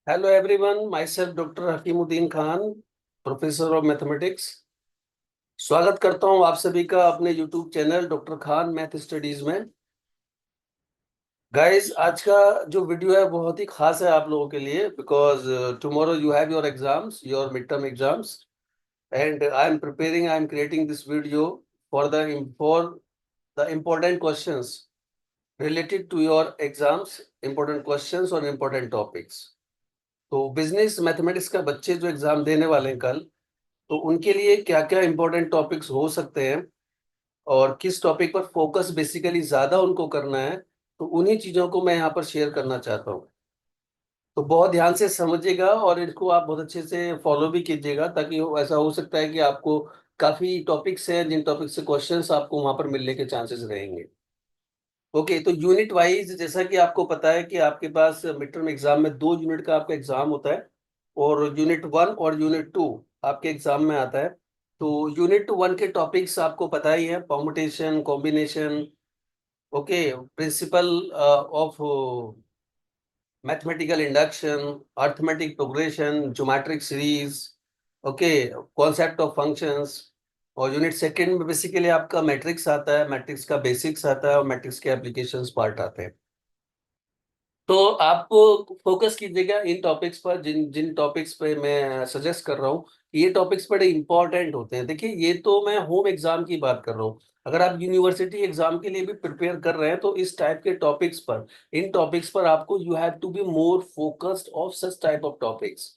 Hello everyone, myself Dr. Hakimuddin Khan, professor of mathematics. स्वागत करता हूं आप सभी का अपने YouTube channel doctor Khan math studies में। गाइस, आज का जो वीडियो है बहुत ही खास है आप लोगों के लिए because tomorrow you have your exams, your mid term exams, and I am creating this video for the important questions related to your exams, important questions और इम्पोर्टेंट टॉपिक्स। तो बिजनेस मैथमेटिक्स का बच्चे जो एग्जाम देने वाले हैं कल, तो उनके लिए क्या क्या इंपॉर्टेंट टॉपिक्स हो सकते हैं और किस टॉपिक पर फोकस बेसिकली ज्यादा उनको करना है, तो उन्हीं चीजों को मैं यहाँ पर शेयर करना चाहता हूँ। तो बहुत ध्यान से समझिएगा और इनको आप बहुत अच्छे से फॉलो भी कीजिएगा, ताकि ऐसा हो सकता है कि आपको काफी टॉपिक्स हैं जिन टॉपिक से क्वेश्चंस आपको वहां पर मिलने के चांसेस रहेंगे। ओके, तो यूनिट वाइज जैसा कि आपको पता है कि आपके पास मिड टर्म एग्जाम में 2 यूनिट का आपका एग्जाम होता है और यूनिट 1 और यूनिट 2 आपके एग्जाम में आता है। तो यूनिट 1 के टॉपिक्स आपको पता ही है, permutation, combination, okay, principal of mathematical induction, arithmetic progression, geometric series, okay, concept of functions. और यूनिट 2 में बेसिकली आपका मैट्रिक्स आता है, मैट्रिक्स का बेसिक्स आता है और मैट्रिक्स के एप्लीकेशंस पार्ट आते हैं। तो आप फोकस कीजिएगा इन टॉपिक्स पर, जिन जिन टॉपिक्स पे मैं सजेस्ट कर रहा हूँ। ये टॉपिक्स बड़े इंपॉर्टेंट होते हैं। देखिए, ये तो मैं होम एग्जाम की बात कर रहा हूँ। अगर आप यूनिवर्सिटी एग्जाम के लिए भी प्रिपेयर कर रहे हैं तो इस टाइप के टॉपिक्स पर, इन टॉपिक्स पर आपको you have to be more focused of such type of topics.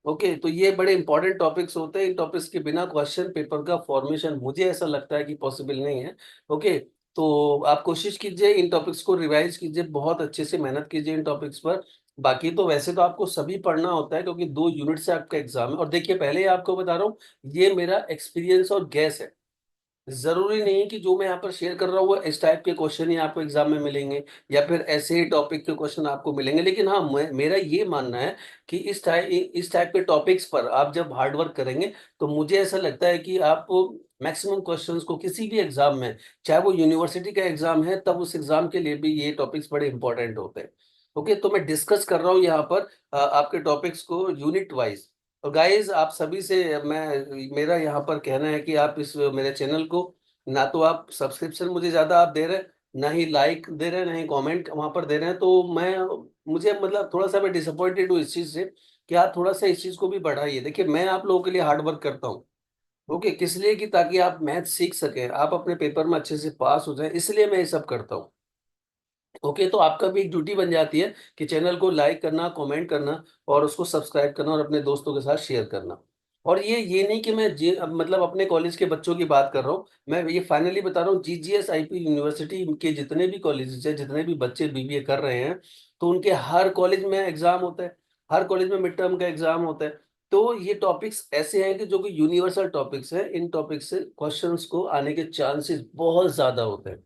Okay, तो ये बड़े इंपॉर्टेंट टॉपिक्स होते हैं। इन टॉपिक्स के बिना क्वेश्चन पेपर का फॉर्मेशन मुझे ऐसा लगता है कि पॉसिबल नहीं है। ओके, तो आप कोशिश कीजिए, इन टॉपिक्स को रिवाइज कीजिए, बहुत अच्छे से मेहनत कीजिए इन टॉपिक्स पर। बाकी तो वैसे तो आपको सभी पढ़ना होता है क्योंकि 2 यूनिट से आपका एग्जाम है। और देखिए, पहले ही आपको बता रहा हूँ, ये मेरा एक्सपीरियंस और गैस है। जरूरी नहीं है कि जो मैं यहाँ पर शेयर कर रहा हूँ वो इस टाइप के क्वेश्चन ही आपको एग्जाम में मिलेंगे या फिर ऐसे ही टॉपिक के क्वेश्चन आपको मिलेंगे। लेकिन हाँ, मेरा ये मानना है कि इस टाइप के टॉपिक्स पर आप जब हार्ड वर्क करेंगे तो मुझे ऐसा लगता है कि आप मैक्सिमम क्वेश्चंस को किसी भी एग्जाम में, चाहे वो यूनिवर्सिटी का एग्जाम है, तब उस एग्जाम के लिए भी ये टॉपिक्स बड़े इंपॉर्टेंट होते हैं। ओके, तो मैं डिस्कस कर रहा हूँ यहाँ पर आपके टॉपिक्स को यूनिट वाइज। तो गाइज, आप सभी से मेरा यहाँ पर कहना है कि आप इस मेरे चैनल को, ना तो आप सब्सक्रिप्शन मुझे ज्यादा आप दे रहे हैं, ना ही लाइक दे रहे हैं, ना ही कमेंट वहां पर दे रहे हैं। तो मैं, मुझे मतलब थोड़ा सा मैं डिसअपॉइंटेड हूँ इस चीज से कि आप थोड़ा सा इस चीज को भी बढ़ाइए। देखिए, मैं आप लोगों के लिए हार्ड वर्क करता हूँ। ओके, किस लिए? कि ताकि आप मैथ सीख सकें, आप अपने पेपर में अच्छे से पास हो जाएं, इसलिए मैं ये सब करता हूँ। ओके, तो आपका भी एक ड्यूटी बन जाती है कि चैनल को लाइक करना, कमेंट करना और उसको सब्सक्राइब करना और अपने दोस्तों के साथ शेयर करना। और ये नहीं कि मैं मतलब अपने कॉलेज के बच्चों की बात कर रहा हूँ, मैं ये फाइनली बता रहा हूँ, जीजीएस आईपी यूनिवर्सिटी के जितने भी कॉलेजेस हैं, जितने भी बच्चे बीबीए कर रहे हैं, तो उनके हर कॉलेज में एग्जाम होता है, हर कॉलेज में मिड टर्म का एग्जाम होता है। तो ये टॉपिक्स ऐसे हैं कि जो कि यूनिवर्सल टॉपिक्स हैं, इन टॉपिक्स से क्वेश्चंस को आने के चांसेस बहुत ज्यादा होते हैं।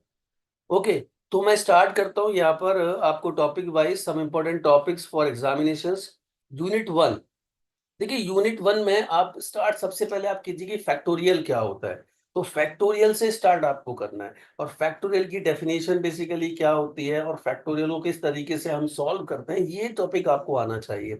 ओके, तो मैं स्टार्ट करता हूँ यहाँ पर आपको topic wise some important topics for examinations. Unit 1। देखिए, यूनिट 1 में आप स्टार्ट सबसे पहले आप कीजिए कि फैक्टोरियल क्या होता है। तो फैक्टोरियल से स्टार्ट आपको करना है और फैक्टोरियल की डेफिनेशन बेसिकली क्या होती है और फैक्टोरियल को किस तरीके से हम सॉल्व करते हैं, ये टॉपिक आपको आना चाहिए।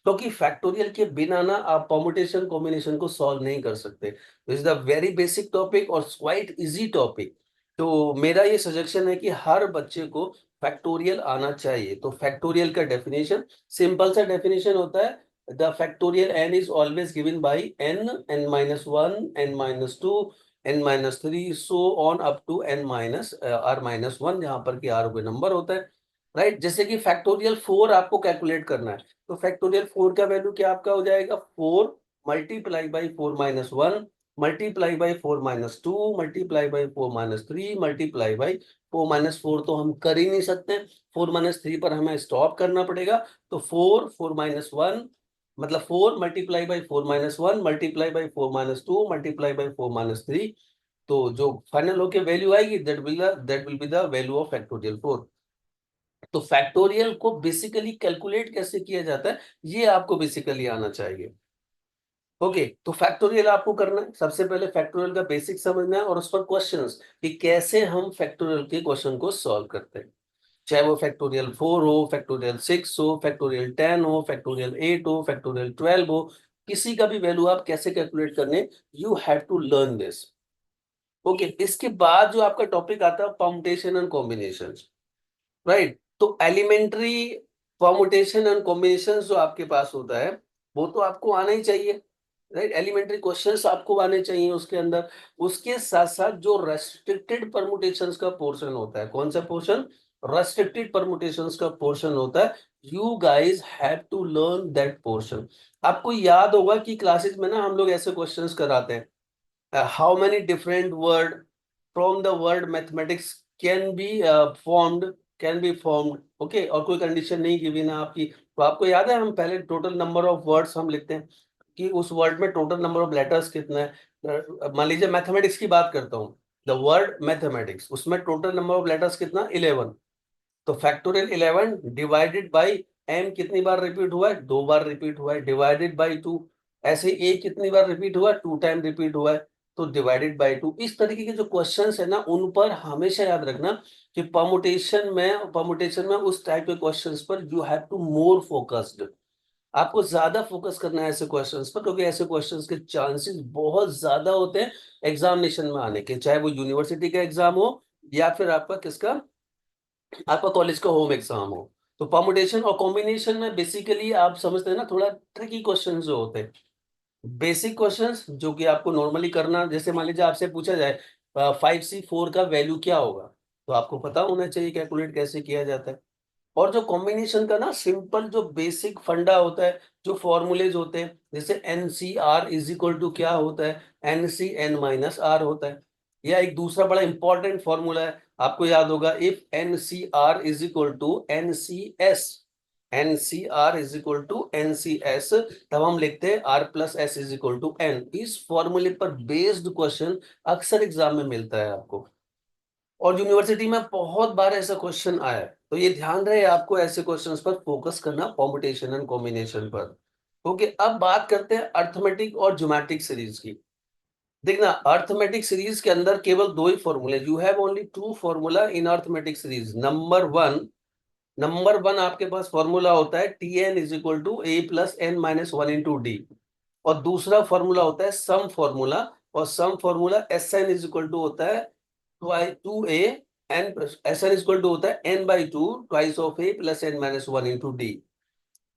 क्योंकि फैक्टोरियल के बिना ना आप परमुटेशन कॉम्बिनेशन को सॉल्व नहीं कर सकते। This is the very basic topic और क्वाइट इजी टॉपिक। तो मेरा ये सजेशन है कि हर बच्चे को फैक्टोरियल आना चाहिए। तो फैक्टोरियल का डेफिनेशन, सिंपल सा डेफिनेशन होता है, the factorial n is always given by n-1, n-2, n-3, so on up to r-1, जहां पर कि r कोई नंबर होता है, राइट। जैसे कि फैक्टोरियल 4 आपको कैलकुलेट करना है, तो फैक्टोरियल 4 का वैल्यू क्या आपका हो जाएगा? 4 × 4 - 1 × 4 - 2 × 4 - 3 × 4 - 4 तो हम कर ही नहीं सकते। 4 - 3 पर हमें स्टॉप करना पड़ेगा। तो 4 मतलब 4 × 4 - 1 × 4 - 2 × 4 - 3, तो जो फाइनल होके वैल्यू आएगी, that will be the value of factorial 4। तो फैक्टोरियल को बेसिकली कैलकुलेट कैसे किया जाता है, ये आपको बेसिकली आना चाहिए। ओके, तो फैक्टोरियल आपको करना है, सबसे पहले फैक्टोरियल का बेसिक समझना है और उस पर क्वेश्चंस कि कैसे हम फैक्टोरियल के क्वेश्चन को सॉल्व करते हैं। चाहे वो फैक्टोरियल 4 हो, फैक्टोरियल 6 हो, फैक्टोरियल 10 हो, फैक्टोरियल 8 हो, फैक्टोरियल 12 हो, किसी का भी वैल्यू आप कैसे कैलकुलेट करने, you have to learn this. Okay, इसके बाद जो आपका टॉपिक आता है परमुटेशन एंड कॉम्बिनेशन, राइट? तो एलिमेंट्री परमुटेशन एंड कॉम्बिनेशन जो आपके पास होता है वो तो आपको आना ही चाहिए, राइट? एलिमेंट्री क्वेश्चंस आपको आने चाहिए उसके अंदर। उसके साथ साथ जो रेस्ट्रिक्टेड परमुटेशंस का पोर्शन होता है, कौन सा पोर्शन? रेस्ट्रिक्टेड परमुटेशंस का पोर्शन होता है। You guys have to learn that portion. आपको याद होगा कि क्लासेस में ना हम लोग ऐसे क्वेश्चंस कराते हैं, how many different word from the word mathematics can be formed, okay? और कोई कंडीशन नहीं गिवन है आपकी, तो आपको याद है हम पहले टोटल नंबर ऑफ वर्ड्स हम लिखते हैं कि उस वर्ड में टोटल नंबर ऑफ लेटर्स कितना है। मान लीजिए मैथमेटिक्स की बात करता हूँ, द वर्ड मैथमेटिक्स, उसमें टोटल नंबर ऑफ लेटर्स कितना? 11। तो फैक्टोरियल 11 डिवाइडेड बाई एम कितनी बार रिपीट हुआ है? 2 बार रिपीट हुआ है, डिवाइडेड बाई 2। ऐसे ए कितनी बार रिपीट हुआ है? 2 टाइम रिपीट हुआ है, तो डिवाइडेड बाई 2। इस तरीके के जो क्वेश्चंस है ना, उन पर हमेशा याद रखना कि परमुटेशन में उस टाइप के क्वेश्चंस पर you have to more focused. आपको ज्यादा फोकस करना है ऐसे क्वेश्चंस पर, क्योंकि ऐसे क्वेश्चंस के चांसेस बहुत ज्यादा होते हैं एग्जामिनेशन में आने के, चाहे वो यूनिवर्सिटी का एग्जाम हो या फिर आपका किसका, आपका कॉलेज का होम एग्जाम हो। तो परमुटेशन और कॉम्बिनेशन में बेसिकली आप समझते हैं ना, थोड़ा ट्रिकी क्वेश्चन जो होते हैं, बेसिक क्वेश्चंस जो कि आपको नॉर्मली करना, जैसे मान लीजिए आपसे पूछा जाए 5C4 का वैल्यू क्या होगा, तो आपको पता होना चाहिए कैलकुलेट कैसे किया जाता है। और जो कॉम्बिनेशन का ना सिंपल जो बेसिक फंडा होता है, जो फॉर्मूलेज होते हैं, जैसे NCR इज इक्वल टू क्या होता है? NCN-R होता है। या एक दूसरा बड़ा इंपॉर्टेंट फॉर्मूला है, आपको याद होगा, if NCR is equal to NCS, NCR is equal to NCS, तब हम लिखते हैं R+S is equal to N। इस फॉर्मूले पर बेस्ड क्वेश्चन अक्सर एग्जाम में मिलता है आपको, और यूनिवर्सिटी में बहुत बार ऐसा क्वेश्चन आया है, तो ये ध्यान रहे आपको ऐसे क्वेश्चंस पर फोकस करना, परमुटेशन एंड कॉम्बिनेशन पर। ओके, अब बात करते हैं अर्थमेटिक और ज्योमेट्रिक सीरीज की। देखना, अर्थमेटिक सीरीज के अंदर केवल दो ही फॉर्मूले, you have only two formula in arithmetic series. Number one आपके पास फॉर्मूला होता है Tn is equal to a+n-1 into D, और दूसरा फॉर्मूला होता है सम फॉर्मूला, और sum formula Sn is equal to होता है 2a n plus Sn is equal to होता है n/2 twice of a+n-1 into D.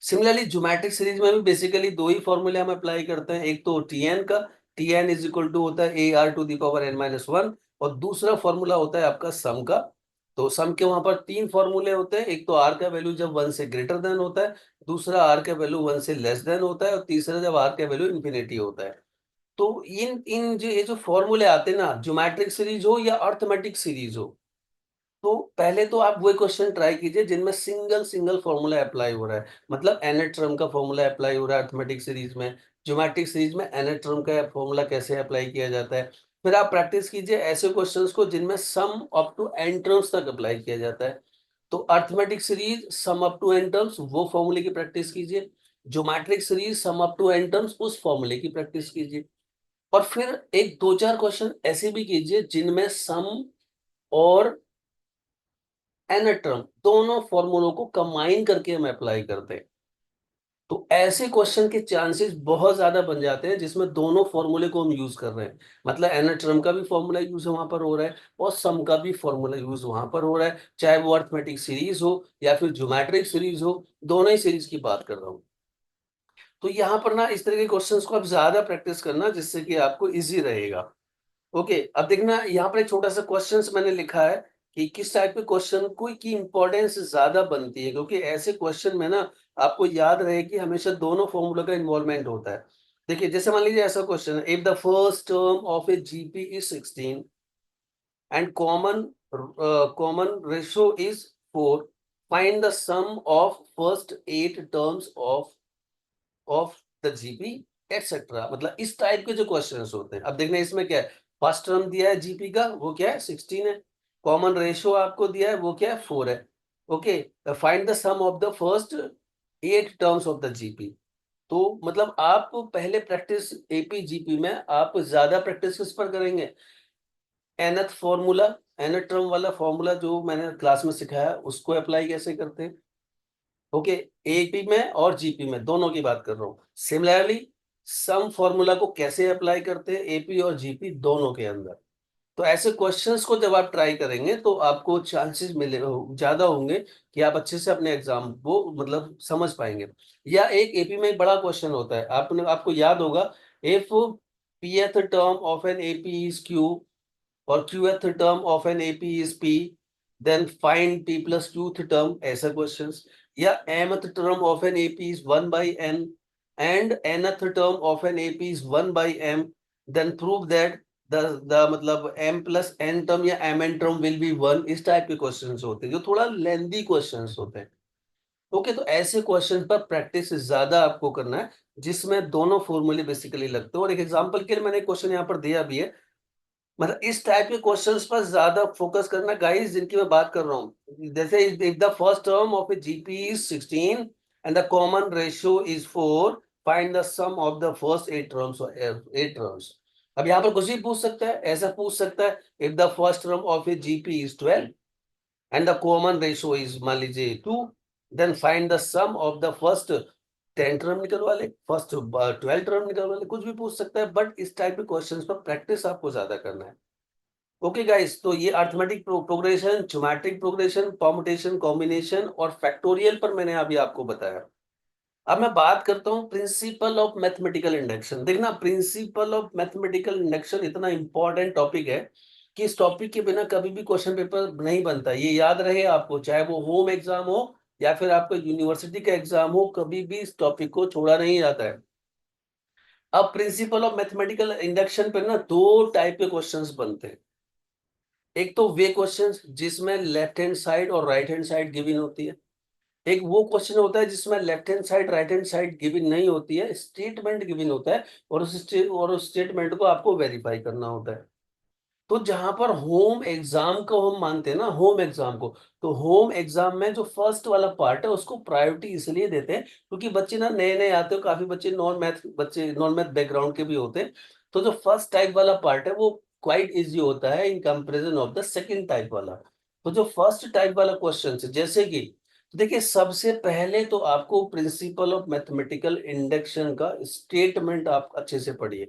Similarly geometric series में भी बेसिकली दो ही फॉर्मूले हम अप्लाई करते हैं, एक तो Tn का, Tn इज इक्वल टू होता है ar⁻n-1, और दूसरा फॉर्मूला होता है आपका सम का। तो सम के वहां पर तीन फॉर्मूले होते हैं, एक तो r का वैल्यू जब 1 से ग्रेटर देन होता है, दूसरा r का वैल्यू 1 से लेस देन होता है, और तीसरा जब r का वैल्यू इंफिनिटी होता है। तो इन इन जो ये जो फॉर्मूले आते हैं ना, ज्योमेट्रिक सीरीज हो या अर्थमेटिक सीरीज हो, तो पहले तो आप वही क्वेश्चन ट्राई कीजिए जिनमें सिंगल सिंगल फॉर्मूला अप्लाई हो रहा है, मतलब nth टर्म का फॉर्मूला अप्लाई हो रहा है अर्थमेटिक सीरीज में। ज्योमेट्रिक सीरीज में nth टर्म का फॉर्मूला कैसे अप्लाई किया जाता है। फिर आप प्रैक्टिस कीजिए ऐसे क्वेश्चंस को जिनमें sum up to n terms तक अप्लाई किया जाता है। तो arithmetic series sum up to n terms, वो फॉर्मूले की प्रैक्टिस कीजिए। Geometric series sum up to n terms, उस फॉर्मूले की प्रैक्टिस कीजिए। और फिर एक दो चार क्वेश्चन ऐसे भी कीजिए जिनमें सम और एन टर्म दोनों फॉर्मूलों को कंबाइन करके हम अप्लाई करते हैं। तो ऐसे क्वेश्चन के चांसेस बहुत ज्यादा बन जाते हैं जिसमें दोनों फॉर्मूले को हम यूज कर रहे हैं, मतलब एन टर्म का भी फॉर्मूला यूज वहां पर हो रहा है और सम का भी फॉर्मूला यूज वहां पर हो रहा है, चाहे वो अर्थमेटिक सीरीज हो या फिर ज्योमेट्रिक सीरीज हो, दोनों ही सीरीज की बात कर रहा हूँ। तो यहाँ पर ना इस तरह के क्वेश्चंस को आप ज्यादा प्रैक्टिस करना, जिससे कि आपको इजी रहेगा। ओके, अब देखना यहाँ पर एक छोटा सा क्वेश्चंस मैंने लिखा है कि किस टाइप के क्वेश्चन को की इंपॉर्टेंस ज्यादा बनती है, क्योंकि ऐसे क्वेश्चन में ना आपको याद रहे कि हमेशा दोनों फॉर्मूला का इन्वॉल्वमेंट होता है। देखिए, जैसे मान लीजिए ऐसा क्वेश्चन है, if the first term of a GP is 16 and common ratio is 4, find the sum of first 8 terms of the GP etcetera. मतलब इस टाइप के जो क्वेश्चंस होते हैं, अब देखना इसमें क्या है, फर्स्ट टर्म दिया है जीपी का, वो क्या है 16 है, कॉमन रेशियो आपको दिया है वो क्या है 4 है। Okay, find the sum of the first 8 terms of the GP. तो मतलब आप पहले प्रैक्टिस एपी जीपी में आप ज्यादा प्रैक्टिस किस पर करेंगे, nth फॉर्मूला nth टर्म वाला फॉर्मूला जो मैंने क्लास में सिखाया उसको अप्लाई कैसे करते हैं? ओके, एपी में और जीपी में दोनों की बात कर रहा हूँ। सिमिलरली सम फॉर्मूला को कैसे अप्लाई करते हैं एपी और जीपी दोनों के अंदर। तो ऐसे क्वेश्चंस को जब आप ट्राई करेंगे तो आपको चांसेस मिले ज्यादा होंगे कि आप अच्छे से अपने एग्जाम को मतलब समझ पाएंगे। या एक एपी में एक बड़ा क्वेश्चन होता है, आपने आपको याद होगा, इफ pth term of an AP is q और qth term of an AP is p, then find p plus qth term, ऐसा क्वेश्चंस। या mth term of an AP is 1 by n and nth term of an AP is 1 by m, then prove that the मतलब m plus n term या mn term will be 1। इस type के questions होते हैं जो थोड़ा लेंदी questions होते हैं। ओके, तो ऐसे क्वेश्चन पर प्रैक्टिस ज्यादा आपको करना है जिसमें दोनों फॉर्मूले बेसिकली लगते हैं। और एक एग्जांपल के लिए मैंने क्वेश्चन यहाँ पर दिया भी है, मतलब इस टाइप के क्वेश्चंस पर ज्यादा फोकस करना गाइस, जिनकी मैं बात कर रहा हूँ। जैसे if the first term of a GP is 16 and the common ratio is 4, find the sum of the first 8 terms. अब यहाँ पर कुछ भी पूछ सकता है, ऐसा पूछ सकता है, if the first term of a GP is 12 and the common ratio is मान लीजिए 2, then find the sum of the first 10 term निकलवा ले, फर्स्ट 12 टर्म निकलवा ले, कुछ भी पूछ सकता है। बट इस टाइप के क्वेश्चंस पर प्रैक्टिस आपको ज्यादा करना है। ओके गाइस, तो ये arithmetic progression, geometric progression, permutation, combination और फैक्टोरियल पर मैंने अभी आपको बताया। अब मैं बात करता हूँ प्रिंसिपल ऑफ मैथमेटिकल इंडक्शन। देखना, प्रिंसिपल ऑफ मैथमेटिकल इंडक्शन इतना इंपॉर्टेंट टॉपिक है कि इस टॉपिक के बिना कभी भी क्वेश्चन पेपर नहीं बनता। ये याद रहे आपको, चाहे वो होम एग्जाम हो या फिर आपका यूनिवर्सिटी का एग्जाम हो, कभी भी इस टॉपिक को छोड़ा नहीं जाता है। अब प्रिंसिपल ऑफ मैथमेटिकल इंडक्शन पर ना दो टाइप के क्वेश्चंस बनते हैं। एक तो वे क्वेश्चंस जिसमें लेफ्ट हैंड साइड और राइट हैंड साइड गिवन होती है। एक वो क्वेश्चन होता है जिसमें left hand side right hand side given नहीं होती है, स्टेटमेंट गिवन होता है और उस स्टेटमेंट को आपको वेरीफाई करना होता है। तो जहां पर होम एग्जाम को हम मानते हैं ना, होम एग्जाम को, तो होम एग्जाम में जो फर्स्ट वाला पार्ट है उसको प्रायोरिटी इसलिए देते हैं क्योंकि बच्चे ना नए नए आते हो, काफी बच्चे नॉन मैथ बैकग्राउंड के भी होते हैं। तो जो फर्स्ट टाइप वाला पार्ट है वो क्वाइट इजी होता है in comparison of the second type वाला। तो जो फर्स्ट टाइप वाला क्वेश्चन है, जैसे कि देखिए, सबसे पहले तो आपको प्रिंसिपल ऑफ मैथमेटिकल इंडक्शन का स्टेटमेंट आप अच्छे से पढ़िए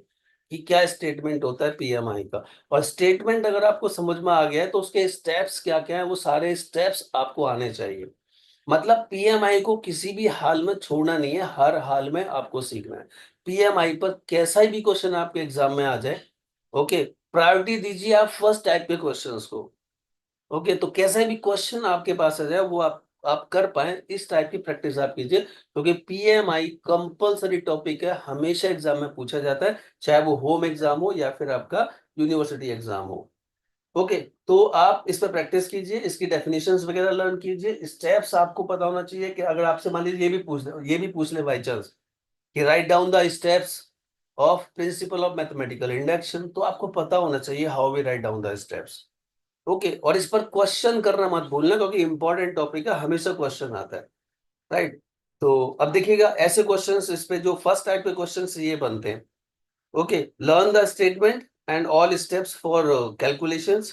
कि क्या स्टेटमेंट होता है पीएमआई का। और स्टेटमेंट अगर आपको समझ में आ गया है तो उसके स्टेप्स क्या क्या है, वो सारे स्टेप्स आपको आने चाहिए। मतलब पीएमआई को किसी भी हाल में छोड़ना नहीं है, हर हाल में आपको सीखना है। पीएमआई पर कैसा ही भी क्वेश्चन आपके एग्जाम में आ जाए, ओके, प्रायोरिटी दीजिए आप फर्स्ट टाइप के क्वेश्चंस को। ओके, तो कैसा भी क्वेश्चन आपके पास आ जाए वो आप कर पाए, इस टाइप की प्रैक्टिस आप कीजिए क्योंकि पीएमआई कंपलसरी टॉपिक है, हमेशा एग्जाम में पूछा जाता है, चाहे वो होम एग्जाम हो या फिर आपका यूनिवर्सिटी एग्जाम हो। ओके, तो आप इस पर प्रैक्टिस कीजिए, इसकी डेफिनेशंस वगैरह लर्न कीजिए, स्टेप्स आपको पता होना चाहिए कि अगर आपसे मान लीजिए ये भी पूछ ले बाई चांस कि write down the steps of principle of mathematical induction, तो आपको पता होना चाहिए how we write down the steps. Okay, और इस पर क्वेश्चन करना मत भूलना क्योंकि इंपॉर्टेंट टॉपिक है, हमेशा क्वेश्चन आता है। राइट, तो अब देखिएगा ऐसे क्वेश्चंस, इस पे जो फर्स्ट टाइप के क्वेश्चंस ये बनते हैं। Okay, learn the statement and all steps for calculations,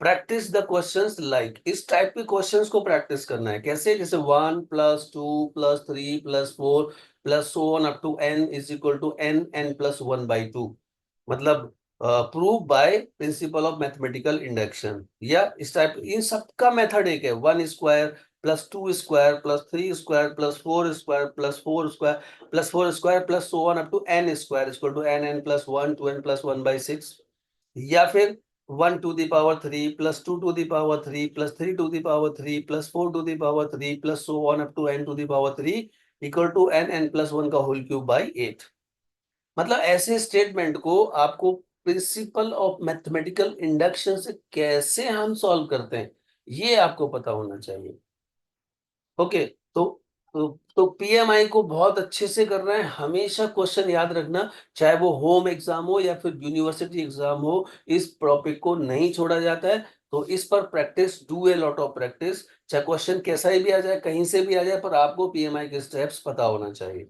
practice the questions like, इस टाइप के क्वेश्चंस को प्रैक्टिस करना है कैसे, जैसे 1 + 2 + 3 + 4 plus so on up to n is equal to n+1/2, मतलब prove by principle of mathematical induction. या इस टाइप, इन सबका मेथड एक है, 1² + 2² + 3² + 4² + 4² + 4² plus so on up to n² equal to nn+1 to n+1/6। या फिर 1⁻³ + 2⁻³ + 3⁻³ + 4⁻³ + so on up to n⁻³ equal to nn+1 का whole cube by 8। मतलब ऐसे स्टेटमेंट को आपको प्रिंसिपल ऑफ मैथमेटिकल इंडक्शन से कैसे हम सॉल्व करते हैं ये आपको पता होना चाहिए। ओके, तो तो पीएमआई को बहुत अच्छे से करना है, हमेशा क्वेश्चन याद रखना, चाहे वो होम एग्जाम हो या फिर यूनिवर्सिटी एग्जाम हो, इस टॉपिक को नहीं छोड़ा जाता है। तो इस पर practice, do a lot of practice, चाहे क्वेश्चन कैसा ही भी आ जाए, कहीं से भी आ जाए, पर आपको पीएमआई के स्टेप्स पता होना चाहिए।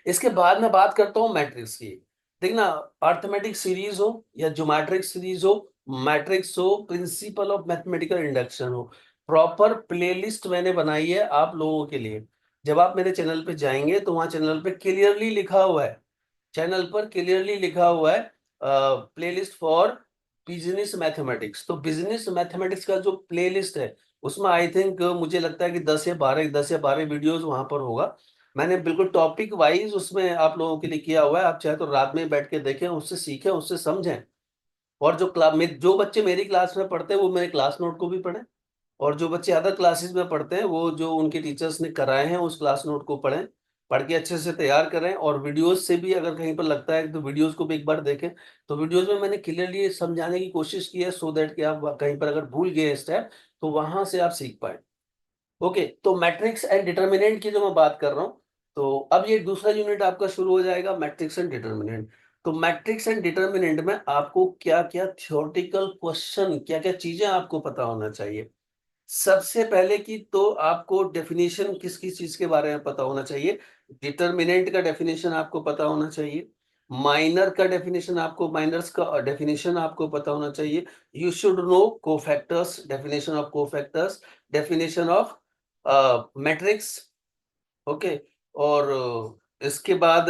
इसके बाद मैं बात करता हूँ मैट्रिक्स की। देखना, अर्थमेटिक सीरीज हो या ज्योमेट्रिक सीरीज हो, मैट्रिक्स हो, प्रिंसिपल ऑफ मैथमेटिकल इंडक्शन हो, प्रॉपर प्लेलिस्ट मैंने बनाई है आप लोगों के लिए। जब आप मेरे चैनल पे जाएंगे तो वहां चैनल पे क्लियरली लिखा हुआ है, चैनल पर क्लियरली लिखा हुआ है प्लेलिस्ट फॉर बिजनेस मैथमेटिक्स। तो बिजनेस मैथमेटिक्स का जो प्लेलिस्ट है उसमें आई थिंक मुझे लगता है कि 10 या 12 वीडियोस वहां पर होगा। मैंने बिल्कुल टॉपिक वाइज उसमें आप लोगों के लिए किया हुआ है। आप चाहे तो रात में बैठ के देखें, उससे सीखें, उससे समझें। और जो क्लास में जो बच्चे मेरी क्लास में पढ़ते हैं वो मेरे क्लास नोट को भी पढ़ें, और जो बच्चे अदर क्लासेस में पढ़ते हैं वो जो उनके टीचर्स ने कराए हैं उस क्लास नोट को पढ़ें, पढ़ के अच्छे से तैयार करें। और वीडियोस से भी अगर कहीं पर लगता है तो वीडियोस को भी एक बार देखें। तो वीडियोस में मैंने क्लियरली समझाने की कोशिश की है सो दैट कि आप कहीं पर अगर भूल गए स्टेप तो वहां से आप सीख पाए। ओके, तो मैट्रिक्स एंड डिटर्मिनेंट की जो मैं बात कर रहा हूँ, तो अब ये दूसरा यूनिट आपका शुरू हो जाएगा, मैट्रिक्स एंड डिटर्मिनेंट। तो मैट्रिक्स एंड डिटर्मिनेंट में आपको क्या क्या थ्योरेटिकल क्वेश्चन, क्या क्या चीजें आपको पता होना चाहिए। सबसे पहले की तो आपको डेफिनेशन किस किस चीज के बारे में पता होना चाहिए। डिटर्मिनेंट का डेफिनेशन आपको पता होना चाहिए, माइनर का डेफिनेशन, आपको माइनर्स का डेफिनेशन आपको पता होना चाहिए। You should know cofactors, definition of cofactors, definition of matrix. Okay, और इसके बाद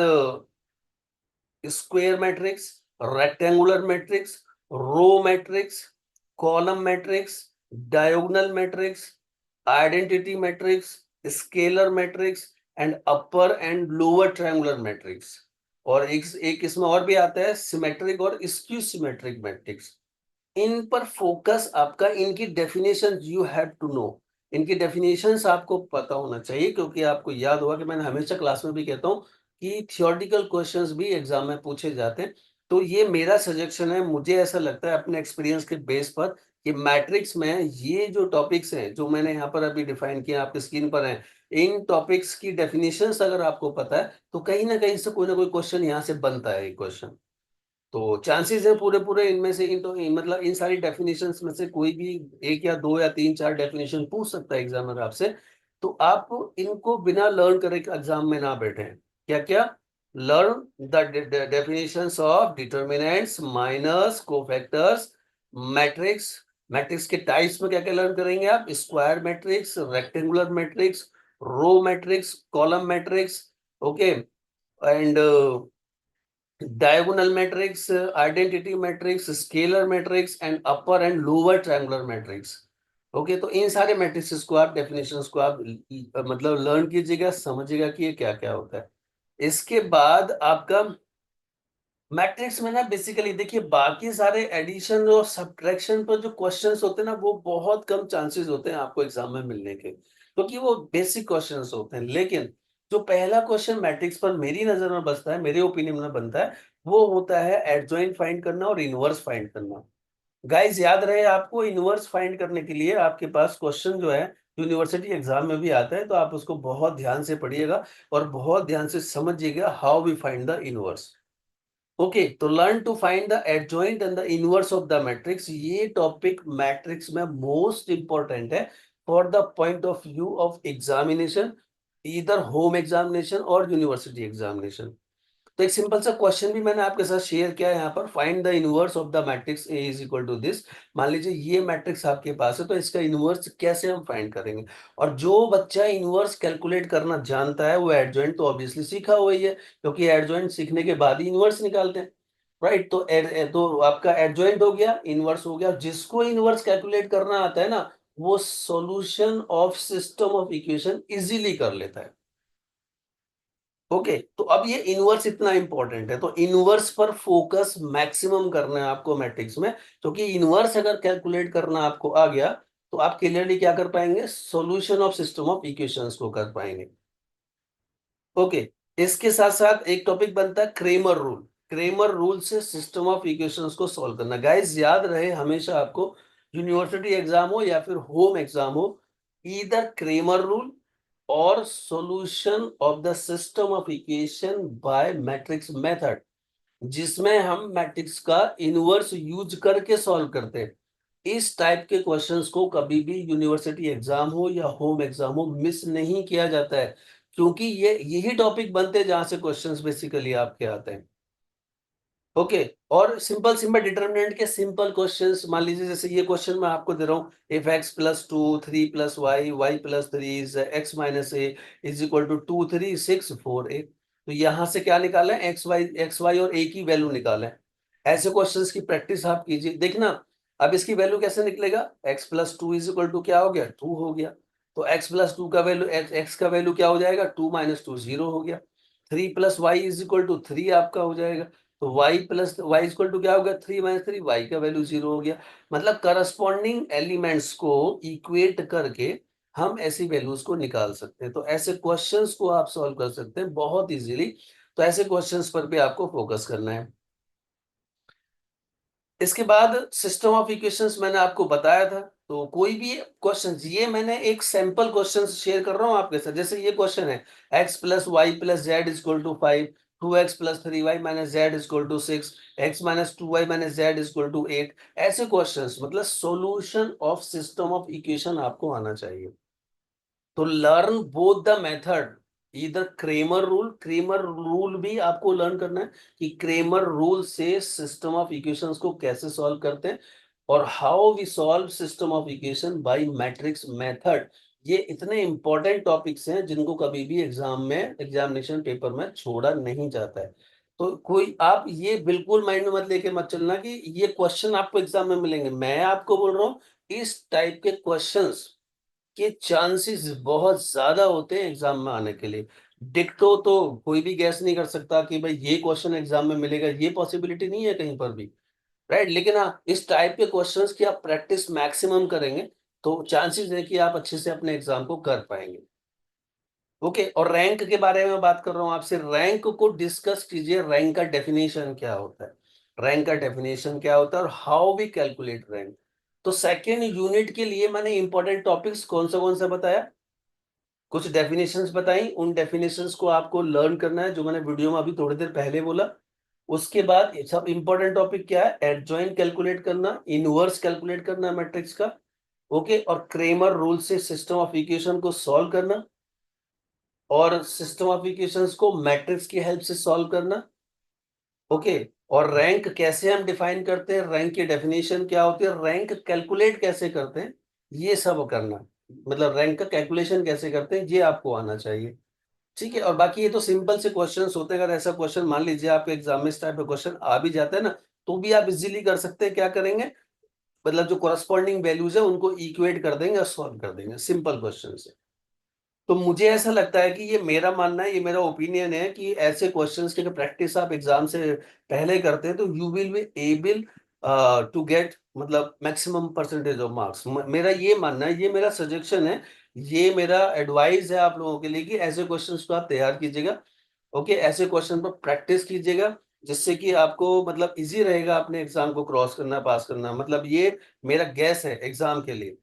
square matrix, rectangular matrix, row matrix, column matrix, diagonal matrix, identity matrix, scalar matrix and upper and lower triangular matrix. और एक इसमें और भी आता है सिमेट्रिक और स्क्यू सिमेट्रिक मैट्रिक्स। इन पर फोकस आपका, इनकी definition you have to know, इनकी डेफिनेशंस आपको पता होना चाहिए। क्योंकि आपको याद होगा कि मैंने हमेशा क्लास में भी कहता हूँ कि थियोरेटिकल क्वेश्चंस भी एग्जाम में पूछे जाते हैं। तो ये मेरा सजेशन है, मुझे ऐसा लगता है अपने एक्सपीरियंस के बेस पर कि मैट्रिक्स में ये जो टॉपिक्स हैं जो मैंने यहाँ पर अभी डिफाइन किया आपके स्क्रीन पर हैं, इन टॉपिक्स की डेफिनेशंस अगर आपको पता है तो कहीं ना कहीं से कोई ना कोई क्वेश्चन यहाँ से बनता है, एक क्वेश्चन। तो चांसेस है पूरे पूरे इनमें से मतलब इन सारी डेफिनेशंस में से कोई भी एक या दो या तीन चार डेफिनेशन पूछ सकता है एग्जामिनर आपसे। तो आप इनको बिना लर्न करे एग्जाम में ना बैठे। क्या क्या? Learn the definitions of determinants, minus, cofactors, matrix. Matrix के टाइप्स में क्या क्या लर्न करेंगे आप? Square matrix, rectangular matrix, row matrix, column matrix, okay, and diagonal matrix, identity matrix, scalar matrix and upper and lower triangular matrix। Okay, तो इन सारे matrix को आप, डेफिनेशंस को आप मतलब लर्न कीजिएगा, समझिएगा कि ये क्या क्या होता है। इसके बाद आपका मैट्रिक्स में ना बेसिकली देखिए बाकी सारे एडिशन और सब्ट्रैक्शन पर जो क्वेश्चंस होते हैं ना वो बहुत कम चांसेस होते हैं आपको एग्जाम में मिलने के, क्योंकि वो बेसिक क्वेश्चंस होते हैं। लेकिन जो पहला क्वेश्चन मैट्रिक्स पर मेरी नजर में बसता है, मेरे ओपिनियन में बनता है, वो होता है एडजॉइंट फाइंड करना और इनवर्स फाइंड करना। गाइस याद रहे आपको, इनवर्स फाइंड करने के लिए आपके पास क्वेश्चन जो है यूनिवर्सिटी एग्जाम में भी आता है, तो आप उसको बहुत ध्यान से पढ़िएगा और बहुत ध्यान से समझिएगा how we find the inverse. Okay, तो learn to find the adjoint and the inverse of the matrix, ये टॉपिक मैट्रिक्स में मोस्ट इंपॉर्टेंट है for the point of view of examination, इधर होम एग्जामिनेशन और यूनिवर्सिटी एग्जामिनेशन। तो एक simple सा question भी मैंने आपके साथ शेयर किया है यहाँ पर, find the inverse of the matrix A is equal to this. मान लीजिए ये मैट्रिक्स आपके पास है, तो इसका इनवर्स कैसे हम फाइंड करेंगे। और जो बच्चा इनवर्स कैलकुलेट करना जानता है वो एडजॉइंट तो ऑब्वियसली सीखा हुआ ही है, क्योंकि एडजॉइंट सीखने के बाद ही इनवर्स निकालते हैं। राइट, तो तो आपका एडजॉइंट हो गया, इनवर्स हो गया। जिसको इनवर्स कैलकुलेट करना आता है ना वो solution of system of equation easily कर लेता है। ओके, तो अब ये इनवर्स इतना इंपॉर्टेंट है, तो इनवर्स पर फोकस मैक्सिमम करना है आपको मैट्रिक्स में, क्योंकि इनवर्स अगर कैलकुलेट करना आपको आ गया तो आप क्लियरली क्या कर पाएंगे? Solution of system of equations को कर पाएंगे। ओके, इसके साथ साथ एक टॉपिक बनता है क्रेमर रूल। क्रेमर रूल से सिस्टम ऑफ इक्वेशंस को सॉल्व करना। गाइस याद रहे हमेशा आपको, यूनिवर्सिटी एग्जाम हो या फिर होम एग्जाम हो, ईदर क्रेमर रूल और solution of the system of equation by matrix method, जिसमें हम मैट्रिक्स का इनवर्स यूज करके सॉल्व करते हैं। इस टाइप के क्वेश्चंस को कभी भी यूनिवर्सिटी एग्जाम हो या होम एग्जाम हो मिस नहीं किया जाता है, क्योंकि ये यही टॉपिक बनते हैं जहां से क्वेश्चंस बेसिकली आपके आते हैं। ओके। और सिंपल सिंपल डिटर्मिनेंट के सिंपल क्वेश्चंस, मान लीजिए जैसे ये क्वेश्चन मैं आपको दे रहा हूँ, if x plus two, 3 plus y plus three is x minus a is equal to 2 3 6 4 8। तो यहाँ से क्या निकाला है, एक्स वाई और ए की वैल्यू निकाला है। ऐसे क्वेश्चंस की प्रैक्टिस आप कीजिए, देखना। अब इसकी वैल्यू कैसे निकलेगा, x plus two is equal to क्या हो गया, 2 हो गया। तो x प्लस टू का वैल्यू, x का वैल्यू क्या हो जाएगा, 2 - 2 0 हो गया। 3 plus y is equal to 3 आपका हो जाएगा। तो y plus y equal to क्या हो गया, 3 - 3, y का वैल्यू 0 हो गया। मतलब करस्पॉन्डिंग एलिमेंट्स को इक्वेट करके हम ऐसी वैल्यूज को निकाल सकते हैं। तो ऐसे क्वेश्चंस को आप सॉल्व कर सकते हैं बहुत इजीली। तो ऐसे क्वेश्चंस पर भी आपको फोकस करना है। इसके बाद सिस्टम ऑफ इक्वेशंस मैंने आपको बताया था। तो कोई भी क्वेश्चंस, ये मैंने एक सैंपल क्वेश्चंस शेयर कर रहा हूं आपके साथ। जैसे ये क्वेश्चन है, x plus y plus z is equal to 5, 2x plus 3y minus z is equal to 6, x minus 2y minus z is equal to 8। ऐसे क्वेश्चंस मतलब solution of system of equation आपको आना चाहिए। तो learn both the method, इधर Cramer rule भी आपको learn करना है कि क्रेमर रूल से सिस्टम ऑफ इक्वेशंस को कैसे सॉल्व करते हैं, और how we solve system of equation by matrix method. ये इतने इंपॉर्टेंट टॉपिक्स हैं जिनको कभी भी एग्जाम में, एग्जामिनेशन पेपर में छोड़ा नहीं जाता है। तो कोई, आप ये बिल्कुल माइंड में मत लेके मत चलना कि ये क्वेश्चन आपको एग्जाम में मिलेंगे। मैं आपको बोल रहा हूँ इस टाइप के क्वेश्चंस के चांसेस बहुत ज्यादा होते हैं एग्जाम में आने के लिए। डिक्टो तो कोई भी गैस नहीं कर सकता कि भाई ये क्वेश्चन एग्जाम में मिलेगा, ये पॉसिबिलिटी नहीं है कहीं पर भी। राइट, लेकिन हाँ, इस टाइप के क्वेश्चंस की आप प्रैक्टिस मैक्सिमम करेंगे तो चांसेस है कि आप अच्छे से अपने एग्जाम को कर पाएंगे। ओके। और रैंक के बारे में बात कर रहा हूं आपसे, रैंक को डिस्कस कीजिए। रैंक का डेफिनेशन क्या होता है, रैंक का डेफिनेशन क्या होता है, और हाउ वी कैलकुलेट रैंक। तो सेकेंड यूनिट के लिए मैंने इंपॉर्टेंट टॉपिक्स कौन सा बताया, कुछ डेफिनेशंस बताई। उन डेफिनेशंस को आपको लर्न करना है, जो मैंने वीडियो में अभी थोड़ी देर पहले बोला। उसके बाद सब इंपॉर्टेंट टॉपिक क्या है, एडजॉइंट कैलकुलेट करना, इनवर्स कैलकुलेट करना मैट्रिक्स का। ओके। और क्रेमर रूल से सिस्टम ऑफ इक्वेशन को सॉल्व करना, और सिस्टम ऑफ इक्वेशंस को मैट्रिक्स की हेल्प से सॉल्व करना। ओके। और रैंक कैसे हम डिफाइन करते हैं, रैंक की डेफिनेशन क्या होती है, रैंक कैलकुलेट कैसे करते हैं, ये सब करना। मतलब रैंक का कैलकुलेशन कैसे करते हैं ये आपको आना चाहिए। ठीक है। और बाकी ये तो सिंपल से क्वेश्चंस होते हैं। अगर ऐसा क्वेश्चन मान लीजिए आपके एग्जाम में इस टाइप का क्वेश्चन आ भी जाता है ना, तो भी आप इजीली कर सकते हैं। क्या करेंगे, मतलब जो कोरस्पॉन्डिंग वैल्यूज है उनको इक्वेट कर देंगे और सॉल्व कर देंगे, सिंपल क्वेश्चन से। तो मुझे ऐसा लगता है कि ये मेरा मानना है, ये मेरा ओपिनियन है कि ऐसे क्वेश्चंस की प्रैक्टिस आप एग्जाम से पहले करते हैं तो you will be able to get मतलब मैक्सिमम परसेंटेज ऑफ मार्क्स। मेरा ये मानना है, ये मेरा सजेशन है, ये मेरा एडवाइस है आप लोगों के लिए कि ऐसे क्वेश्चंस को आप तैयार कीजिएगा। ओके। ऐसे क्वेश्चन पर प्रैक्टिस कीजिएगा, जिससे कि आपको मतलब इजी रहेगा अपने एग्जाम को क्रॉस करना, पास करना। मतलब ये मेरा गैस है एग्जाम के लिए।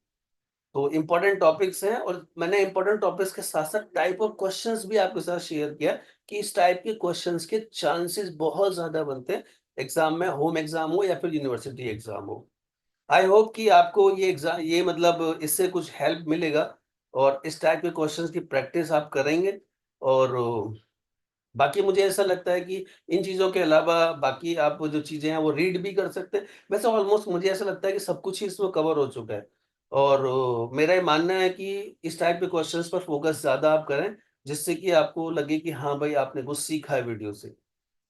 तो इंपॉर्टेंट टॉपिक्स हैं, और मैंने इंपॉर्टेंट टॉपिक्स के साथ साथ टाइप ऑफ क्वेश्चंस भी आपके साथ शेयर किया कि इस टाइप के क्वेश्चंस के चांसेस बहुत ज्यादा बनते हैं एग्जाम में, होम एग्जाम हो या फिर यूनिवर्सिटी एग्जाम हो। आई होप कि आपको ये एग्जाम, ये मतलब इससे कुछ हेल्प मिलेगा, और इस टाइप के क्वेश्चंस की प्रैक्टिस आप करेंगे। और बाकी मुझे ऐसा लगता है कि इन चीज़ों के अलावा बाकी आप जो चीज़ें हैं वो रीड भी कर सकते हैं। वैसे ऑलमोस्ट मुझे ऐसा लगता है कि सब कुछ ही इसमें कवर हो चुका है। और मेरा ये मानना है कि इस टाइप के क्वेश्चंस पर फोकस ज़्यादा आप करें, जिससे कि आपको लगे कि हाँ भाई आपने कुछ सीखा है वीडियो से।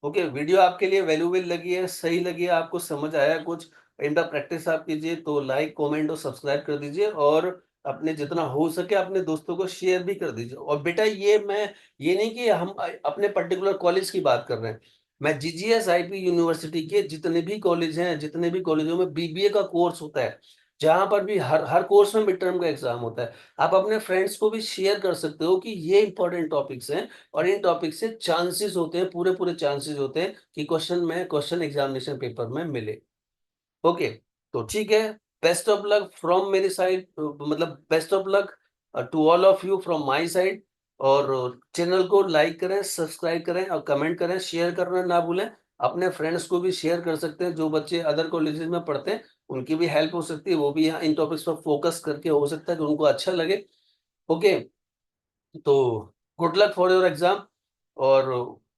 ओके, वीडियो आपके लिए वैल्यूएबल लगी है, सही लगी है, आपको समझ आया कुछ, इनका प्रैक्टिस आप कीजिए, तो लाइक, कमेंट और सब्सक्राइब कर दीजिए। और अपने जितना हो सके अपने दोस्तों को शेयर भी कर दीजिए। और बेटा ये मैं, ये नहीं कि हम अपने पर्टिकुलर कॉलेज की बात कर रहे हैं, मैं जीजीएस आईपी यूनिवर्सिटी के जितने भी कॉलेज हैं, जितने भी कॉलेजों में बीबीए का कोर्स होता है, जहां पर भी हर हर कोर्स में मिड टर्म का एग्जाम होता है, आप अपने फ्रेंड्स को भी शेयर कर सकते हो कि ये इंपॉर्टेंट टॉपिक्स हैं, और इन टॉपिक से चांसेस होते हैं, पूरे पूरे चांसेस होते हैं कि क्वेश्चन एग्जामिनेशन पेपर में मिले। ओके। तो ठीक है। बेस्ट ऑफ लक फ्रॉम मेरी साइड, मतलब best of luck to all of you from my side. और चैनल को लाइक करें, सब्सक्राइब करें और कमेंट करें, शेयर करना ना भूलें। अपने फ्रेंड्स को भी शेयर कर सकते हैं, जो बच्चे अदर कॉलेजेस में पढ़ते हैं उनकी भी हेल्प हो सकती है, वो भी यहाँ इन टॉपिक्स पर फोकस करके हो सकता है कि उनको अच्छा लगे। ओके। तो good luck for your exam. और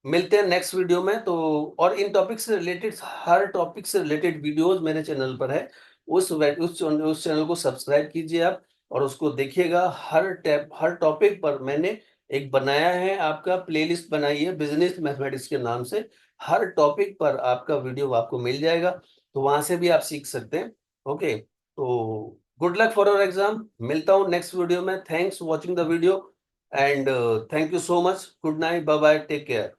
मिलते हैं नेक्स्ट वीडियो में। तो और इन टॉपिक से रिलेटेड, हर टॉपिक से रिलेटेड वीडियोस मेरे चैनल पर है, उस चैनल को सब्सक्राइब कीजिए आप और उसको देखिएगा। हर टॉपिक पर मैंने एक बनाया है, आपका प्लेलिस्ट बनाई है बिजनेस मैथमेटिक्स के नाम से। हर टॉपिक पर आपका वीडियो आपको मिल जाएगा, तो वहां से भी आप सीख सकते हैं। ओके, तो good luck for your exam. मिलता हूँ नेक्स्ट वीडियो में। Thanks watching the video and thank you so much. Good night, bye bye, take care.